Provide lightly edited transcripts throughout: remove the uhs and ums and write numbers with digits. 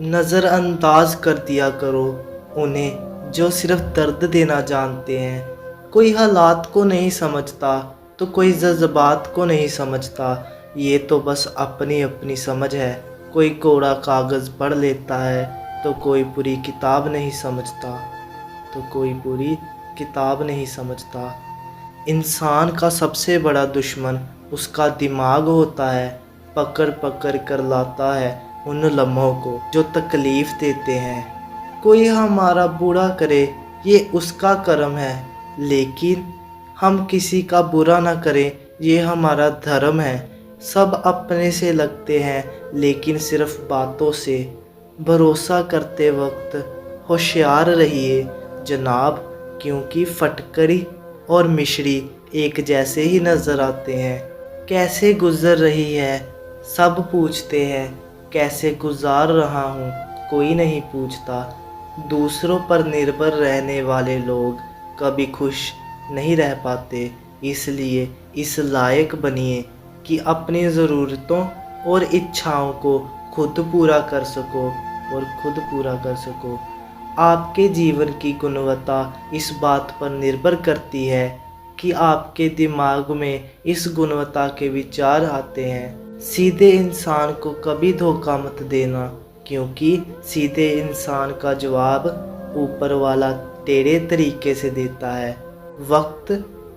नज़रअंदाज कर दिया करो उन्हें जो सिर्फ दर्द देना जानते हैं। कोई हालात को नहीं समझता तो कोई जज्बात को नहीं समझता। ये तो बस अपनी अपनी समझ है। कोई कोरा कागज़ पढ़ लेता है तो कोई पूरी किताब नहीं समझता। इंसान का सबसे बड़ा दुश्मन उसका दिमाग होता है। पकड़ पकड़ कर लाता है उन लम्हों को जो तकलीफ़ देते हैं। कोई हमारा बुरा करे ये उसका कर्म है, लेकिन हम किसी का बुरा ना करें ये हमारा धर्म है। सब अपने से लगते हैं लेकिन सिर्फ बातों से। भरोसा करते वक्त होशियार रहिए जनाब, क्योंकि फटकरी और मिश्री एक जैसे ही नज़र आते हैं। कैसे गुज़र रही है सब पूछते हैं, कैसे गुजार रहा हूँ कोई नहीं पूछता। दूसरों पर निर्भर रहने वाले लोग कभी खुश नहीं रह पाते। इसलिए इस लायक बनिए कि अपनी ज़रूरतों और इच्छाओं को खुद पूरा कर सको। आपके जीवन की गुणवत्ता इस बात पर निर्भर करती है कि आपके दिमाग में इस गुणवत्ता के विचार आते हैं। सीधे इंसान को कभी धोखा मत देना, क्योंकि सीधे इंसान का जवाब ऊपर वाला टेढ़े तरीके से देता है। वक्त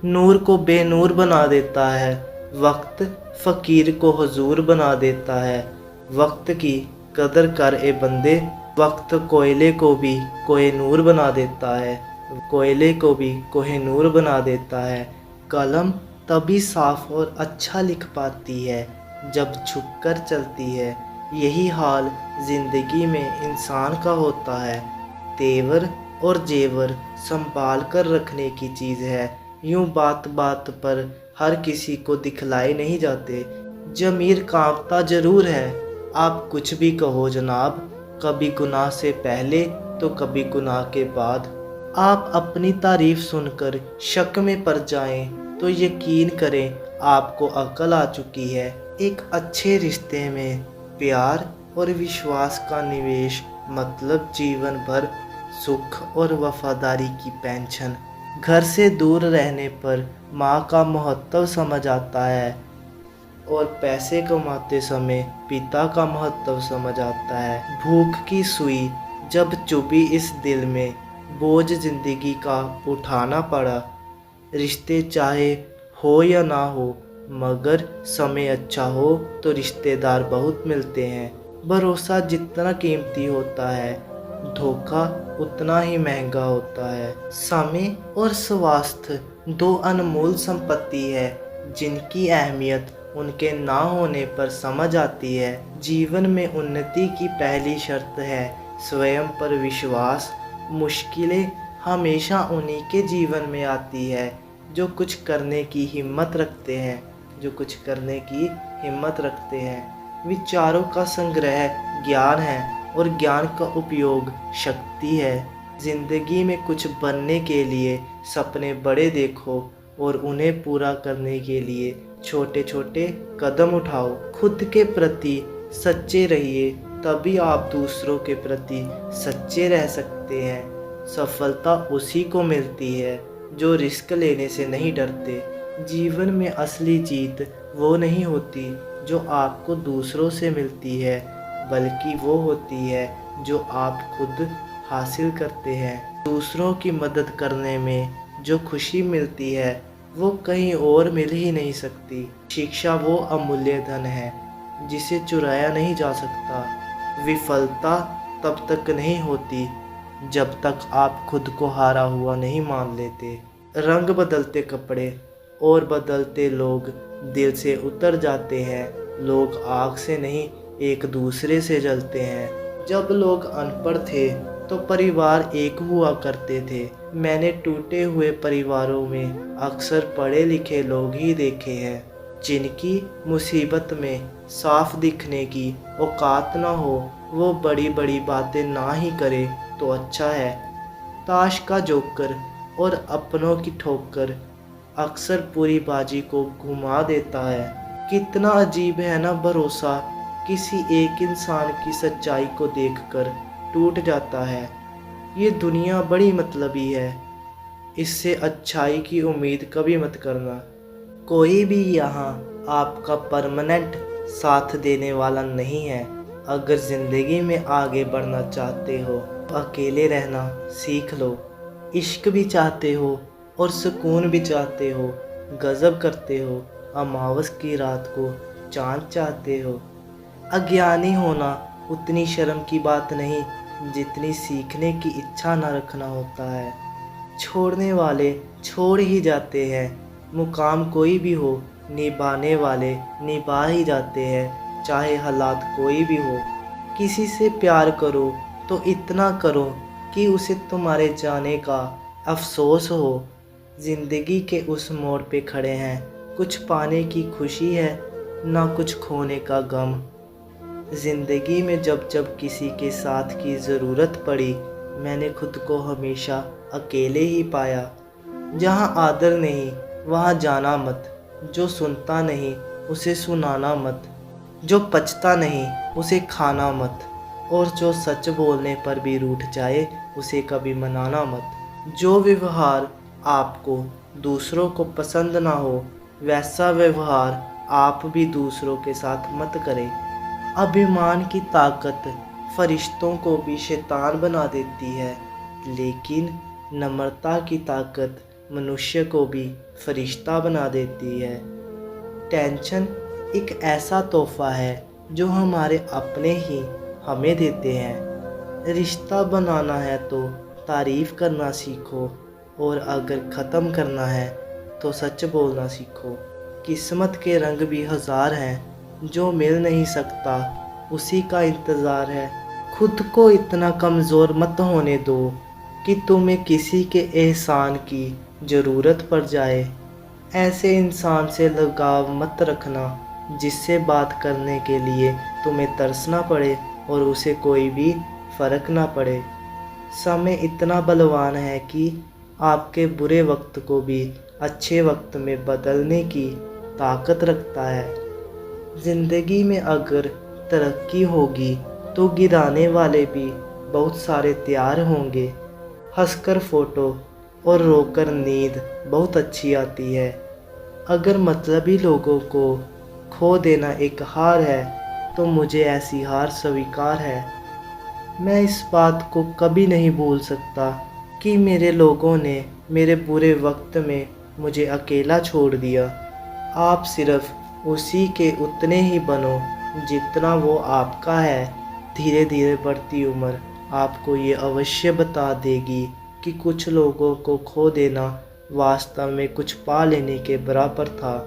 नूर को बेनूर बना देता है, वक्त फ़कीर को हुजूर बना देता है। वक्त की कदर कर ए बंदे, वक्त कोयले को भी कोहिनूर बना देता है। कलम तभी साफ और अच्छा लिख पाती है जब झुककर चलती है। यही हाल ज़िंदगी में इंसान का होता है। तेवर और जेवर संभाल कर रखने की चीज़ है। यूँ बात बात पर हर किसी को दिखलाए नहीं जाते। ज़मीर कांपता ज़रूर है, आप कुछ भी कहो जनाब, कभी गुनाह से पहले तो कभी गुनाह के बाद। आप अपनी तारीफ़ सुनकर शक में पड़ जाएं तो यकीन करें आपको अक्ल आ चुकी है। एक अच्छे रिश्ते में प्यार और विश्वास का निवेश मतलब जीवन भर सुख और वफादारी की पेंशन। घर से दूर रहने पर माँ का महत्व समझ आता है और पैसे कमाते समय पिता का महत्व समझ आता है। भूख की सुई जब चुभी इस दिल में, बोझ ज़िंदगी का उठाना पड़ा। रिश्ते चाहे हो या ना हो, मगर समय अच्छा हो तो रिश्तेदार बहुत मिलते हैं। भरोसा जितना कीमती होता है, धोखा उतना ही महंगा होता है। समय और स्वास्थ्य दो अनमोल संपत्ति है जिनकी अहमियत उनके ना होने पर समझ आती है। जीवन में उन्नति की पहली शर्त है स्वयं पर विश्वास। मुश्किलें हमेशा उन्हीं के जीवन में आती है जो कुछ करने की हिम्मत रखते हैं। विचारों का संग्रह ज्ञान है और ज्ञान का उपयोग शक्ति है। जिंदगी में कुछ बनने के लिए सपने बड़े देखो और उन्हें पूरा करने के लिए छोटे छोटे कदम उठाओ। खुद के प्रति सच्चे रहिए, तभी आप दूसरों के प्रति सच्चे रह सकते हैं। सफलता उसी को मिलती है जो रिस्क लेने से नहीं डरते। जीवन में असली जीत वो नहीं होती जो आपको दूसरों से मिलती है, बल्कि वो होती है जो आप खुद हासिल करते हैं। दूसरों की मदद करने में जो खुशी मिलती है वो कहीं और मिल ही नहीं सकती। शिक्षा वो अमूल्य धन है जिसे चुराया नहीं जा सकता। विफलता तब तक नहीं होती जब तक आप खुद को हारा हुआ नहीं मान लेते। रंग बदलते कपड़े और बदलते लोग दिल से उतर जाते हैं। लोग आग से नहीं एक दूसरे से जलते हैं। जब लोग अनपढ़ थे तो परिवार एक हुआ करते थे। मैंने टूटे हुए परिवारों में अक्सर पढ़े लिखे लोग ही देखे हैं जिनकी मुसीबत में साफ दिखने की औकात ना हो। वो बड़ी बड़ी बातें ना ही करे तो अच्छा है। ताश का जोकर और अपनों की ठोकर अक्सर पूरी बाजी को घुमा देता है। कितना अजीब है ना भरोसा, किसी एक इंसान की सच्चाई को देखकर टूट जाता है। ये दुनिया बड़ी मतलबी है, इससे अच्छाई की उम्मीद कभी मत करना। कोई भी यहाँ आपका परमानेंट साथ देने वाला नहीं है। अगर ज़िंदगी में आगे बढ़ना चाहते हो तो अकेले रहना सीख लो। इश्क भी चाहते हो और सुकून भी चाहते हो, गज़ब करते हो, अमावस की रात को चाँद चाहते हो। अज्ञानी होना उतनी शर्म की बात नहीं जितनी सीखने की इच्छा न रखना होता है। छोड़ने वाले छोड़ ही जाते हैं, मुकाम कोई भी हो, निभाने वाले निभा ही जाते हैं, चाहे हालात कोई भी हो। किसी से प्यार करो तो इतना करो कि उसे तुम्हारे जाने का अफसोस हो। ज़िंदगी के उस मोड़ पे खड़े हैं, कुछ पाने की खुशी है ना कुछ खोने का गम। ज़िंदगी में जब जब किसी के साथ की ज़रूरत पड़ी, मैंने खुद को हमेशा अकेले ही पाया। जहाँ आदर नहीं वहाँ जाना मत, जो सुनता नहीं उसे सुनाना मत, जो पचता नहीं उसे खाना मत, और जो सच बोलने पर भी रूठ जाए उसे कभी मनाना मत। जो व्यवहार आपको दूसरों को पसंद ना हो, वैसा व्यवहार आप भी दूसरों के साथ मत करें। अभिमान की ताकत फरिश्तों को भी शैतान बना देती है, लेकिन नम्रता की ताकत मनुष्य को भी फरिश्ता बना देती है। टेंशन एक ऐसा तोहफ़ा है जो हमारे अपने ही हमें देते हैं। रिश्ता बनाना है तो तारीफ़ करना सीखो, और अगर ख़त्म करना है तो सच बोलना सीखो। किस्मत के रंग भी हज़ार हैं, जो मिल नहीं सकता उसी का इंतज़ार है। खुद को इतना कमज़ोर मत होने दो कि तुम्हें किसी के एहसान की ज़रूरत पड़ जाए। ऐसे इंसान से लगाव मत रखना जिससे बात करने के लिए तुम्हें तरसना पड़े और उसे कोई भी फ़र्क ना पड़े। समय इतना बलवान है कि आपके बुरे वक्त को भी अच्छे वक्त में बदलने की ताकत रखता है। ज़िंदगी में अगर तरक्की होगी तो गिराने वाले भी बहुत सारे तैयार होंगे। हंसकर फ़ोटो और रोकर नींद बहुत अच्छी आती है। अगर मतलबी लोगों को खो देना एक हार है तो मुझे ऐसी हार स्वीकार है। मैं इस बात को कभी नहीं भूल सकता कि मेरे लोगों ने मेरे बुरे वक्त में मुझे अकेला छोड़ दिया। आप सिर्फ़ उसी के उतने ही बनो जितना वो आपका है। धीरे धीरे बढ़ती उम्र आपको ये अवश्य बता देगी कि कुछ लोगों को खो देना वास्तव में कुछ पा लेने के बराबर था।